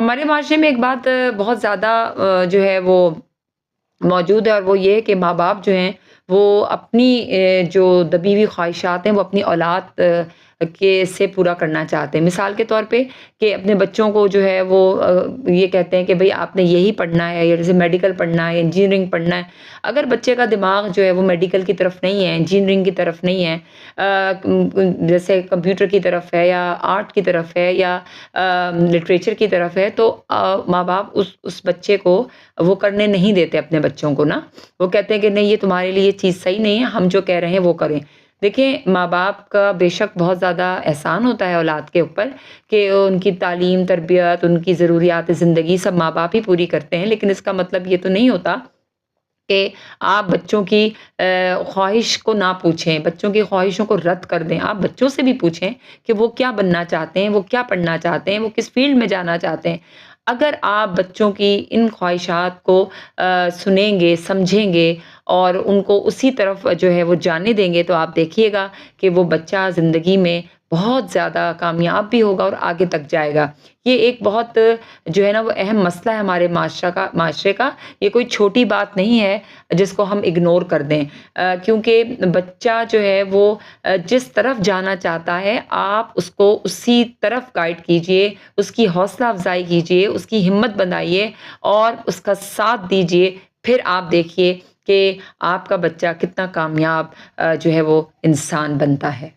ہمارے معاشرے میں ایک بات بہت زیادہ جو ہے وہ موجود ہے، اور وہ یہ ہے کہ ماں باپ جو ہیں وہ اپنی جو دبی ہوئی خواہشات ہیں وہ اپنی اولاد کے سے پورا کرنا چاہتے ہیں۔ مثال کے طور پہ کہ اپنے بچوں کو جو ہے وہ یہ کہتے ہیں کہ بھئی آپ نے یہی پڑھنا ہے، یا جیسے میڈیکل پڑھنا ہے، انجینئرنگ پڑھنا ہے۔ اگر بچے کا دماغ جو ہے وہ میڈیکل کی طرف نہیں ہے، انجینئرنگ کی طرف نہیں ہے، جیسے کمپیوٹر کی طرف ہے، یا آرٹ کی طرف ہے، یا لٹریچر کی طرف ہے، تو ماں باپ اس بچے کو وہ کرنے نہیں دیتے اپنے بچوں کو نا۔ وہ کہتے ہیں کہ نہیں، یہ تمہارے لیے یہ چیز صحیح نہیں ہے، ہم جو کہہ رہے ہیں وہ کریں۔ دیکھیں، ماں باپ کا بے شک بہت زیادہ احسان ہوتا ہے اولاد کے اوپر، کہ ان کی تعلیم، تربیت، ان کی ضروریات زندگی سب ماں باپ ہی پوری کرتے ہیں، لیکن اس کا مطلب یہ تو نہیں ہوتا کہ آپ بچوں کی خواہش کو نہ پوچھیں، بچوں کی خواہشوں کو رد کر دیں۔ آپ بچوں سے بھی پوچھیں کہ وہ کیا بننا چاہتے ہیں، وہ کیا پڑھنا چاہتے ہیں، وہ کس فیلڈ میں جانا چاہتے ہیں۔ اگر آپ بچوں کی ان خواہشات کو سنیں گے، سمجھیں گے، اور ان کو اسی طرف جو ہے وہ جانے دیں گے، تو آپ دیکھیے گا کہ وہ بچہ زندگی میں بہت زیادہ کامیاب بھی ہوگا اور آگے تک جائے گا۔ یہ ایک بہت جو ہے نا وہ اہم مسئلہ ہے ہمارے معاشرے کا۔ یہ کوئی چھوٹی بات نہیں ہے جس کو ہم اگنور کر دیں، کیونکہ بچہ جو ہے وہ جس طرف جانا چاہتا ہے، آپ اس کو اسی طرف گائیڈ کیجئے، اس کی حوصلہ افزائی کیجئے، اس کی ہمت بندھائیے اور اس کا ساتھ دیجئے۔ پھر آپ دیکھیے کہ آپ کا بچہ کتنا کامیاب جو ہے وہ انسان بنتا ہے۔